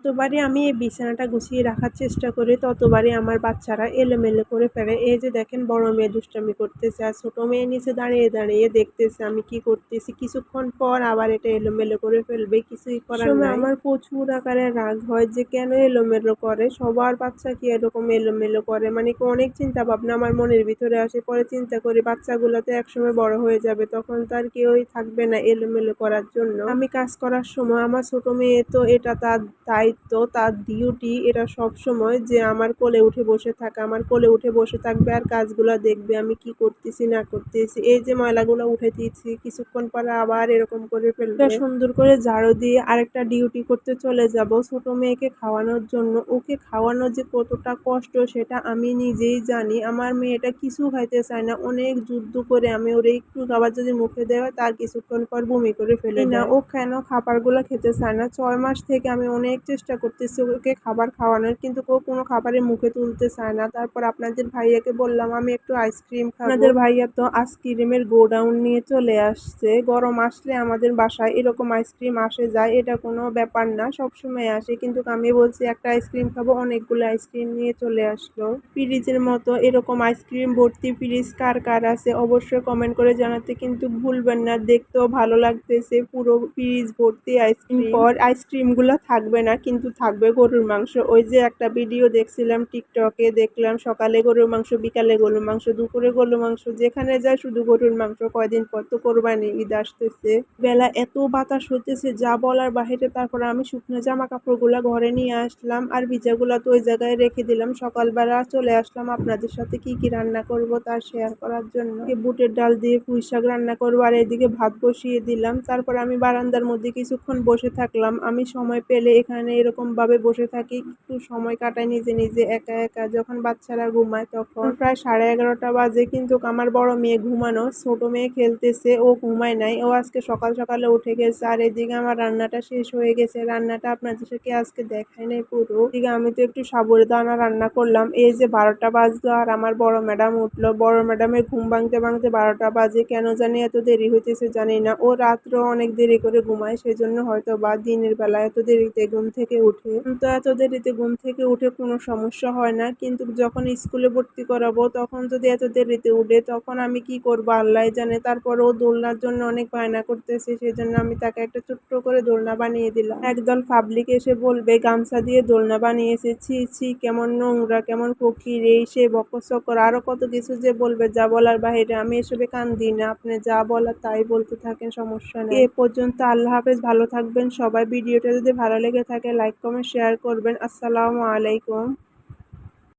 যতবারই আমি এই বিছানাটা গুছিয়ে রাখার চেষ্টা করি ততবারই আমার বাচ্চারা এলোমেলো করে ফেলে। এই যে দেখেন বড় মেয়ে দুষ্টামি করতেছে আর ছোট মেয়ে নিচে দাঁড়িয়ে দাঁড়িয়ে দেখতেছে আমি কি করতেছি। কিছুক্ষণ পর আবার এটা এলোমেলো করে ফেলবে, কিছুই করার নাই। আমার প্রচুর আকারে রাগ হয় যে কেন এলোমেলো করে, সবার বাচ্চা কি এরকম এলোমেলো করে, মানে কি অনেক চিন্তা ভাবনা আমার মনের ভিতরে আসে। পরে চিন্তা করি বাচ্চাগুলো তো একসময় বড় হয়ে যাবে, তখন তো আর কেউই থাকবে না এলোমেলো করার জন্য। আমি কাজ করার সময় আমার ছোট মেয়ে তো এটা তার দায়িত্ব, তার ডিউটি, এটা সব সময় যে আমার কোলে উঠে বসে থাকা, আমার কোলে উঠে বসে থাকবে আর কাজগুলা দেখবে আমি কি করতেছি না করতেছি। এই যে ময়লাগুলো উঠে দিয়েছি, কিছুক্ষণ পরে আবার এরকম করে ফেলবে। সুন্দর করে ঝাড়ু দিয়ে আরেকটা ডিউটি করতে চলে যাব ছোট মেয়েকে খাওয়ানোর জন্য। ওকে খাওয়ানো যে কতটা কষ্ট সেটা আমি নিজেই জানি। আমার মেয়েটা কিছু খাইতে চায় না, অনেক যুদ্ধ করে আমি ওরে একটু খাবার যদি মুখে দেওয়া তার কিছুক্ষণ পর বমি করে ফেলে না। ও কেন খাবারগুলো খেতে চায় না, 6 মাস থেকে আমি অনেক চেষ্টা করতেছি ওকে খাবার খাওয়ানোর, কিন্তু ও কোনো খাবারের মুখে তুলতে চায় না। তারপর আপনাদের ভাইয়াকে বললাম আমি একটু আইসক্রিম খাবো। আপনাদের ভাইয়া তো আইসক্রিমের গোডাউন নিয়ে চলে আসছে। গরম আসলে আমাদের বাসায় এরকম আইসক্রিম আসে যায়, এটা কোনো ব্যাপার না, সবসময় আসে। কিন্তু আমি বলছি একটা আইসক্রিম খাবো, অনেকগুলো আইসক্রিম নিয়ে চলে আসলো। ফ্রিজের মতো এরকম আইসক্রিম ভর্তি ফ্রিজ কার কার আছে অবশ্যই কমেন্ট করে জানাতে কিন্তু ভুলবেন না। দেখতেও ভালো লাগতেছে, পুরো ফ্রিজ ভর্তি আইসক্রিম। পর আইসক্রিমগুলো থাকবে না, কিন্তু থাকবে গরুর মাংস। ওই যে একটা ভিডিও দেখছিলাম টিকটকে, দেখলাম সকালে গরুর মাংস, বিকালে গরুর মাংস, দুপুরে গরুর মাংস, যেখানে যায় শুধু গরুর মাংস। কয়দিন পর তো কোরবানি ঈদ আসতেছে, বেলা এত বাতাস হতেছে যা বলার বাহিরে। তারপরে আমি শুকনো জামা কাপড়গুলা ঘরে নিয়ে আসলাম আর ভিজাগুলা তো ওই জায়গায় রেখে দিলাম। সকালবেলা চলে আসলাম আপনাদের সাথে কি কি রান্না করব তার শেয়ার করার জন্য। বুটের ডাল দিয়ে পুঁই শাক রান্না করবো আর এদিকে ভাত বসিয়ে দিলাম। তারপর আমি বারান্দার মধ্যে কিছুক্ষণ বসে থাকলাম। আমি সময় পেলে এখানে এরকম ভাবে বসে থাকি, একটু সময় কাটাই নিজে নিজে একা একা। যখন বাচ্চারা ঘুমায় তখন প্রায় 11:30 বাজে, কিন্তু আমার বড় মেয়ে ঘুমানো, ছোট মেয়ে খেলতেছে, ও ঘুমায় নাই। ও আজকে সকাল সকালে উঠে গেছে। আর এদিকে আমার রান্নাটা শেষ হয়ে গেছে, রান্নাটা আপনাদের সাথে আজকে দেখাই নাই পুরো। এদিকে আমি তো একটু সাবুদানা রান্না করলাম। এই যে 12টা বাজলো আর আমার বড় ম্যাডাম উঠলো। বড় ম্যাডামের ঘুম ভাঙতে ভাঙতে 12টা বাজে, কেন জানি এত দেরি হইতেছে জানি না। ও রাত্রে অনেক দেরি করে ঘুমায়, সেজন্য হয়তো বা দিনের বেলা এত দেরিতে ঘুম থেকে উঠে। তো এত দেরিতে ঘুম থেকে উঠে কোনো সমস্যা হয় না, কিন্তু যখন স্কুলে ভর্তি করাবো তখন যদি এত দেরিতে উঠে তখন আমি কি করবো আল্লাহ জানে। তারপর ও দোলনার জন্য অনেক বায়না করতেছে, সেজন্য আমি তাকে একটা ছোট্ট করে দোলনা বানিয়ে দিলাম। একদল পাবলিক এসে বলবে গামছা দিয়ে দোলনা বানিয়েছে, ছি ছি কেমন নোংরা, কেমন ফকির, এই সে বকচকর, আরো কত কিছু যে বলবে যা বলার বাহিরে। আমি এসবে কান দিই না, আপনি যা বলার তাই বলতে থাকেন, সমস্যা নেই। এ পর্যন্ত আল্লাহ হাফেজ, ভালো থাকবেন সবাই। ভিডিওটা যদি ভালো লেগে থাকে লাইক কমেন্ট শেয়ার করবেন। আসসালামু আলাইকুম।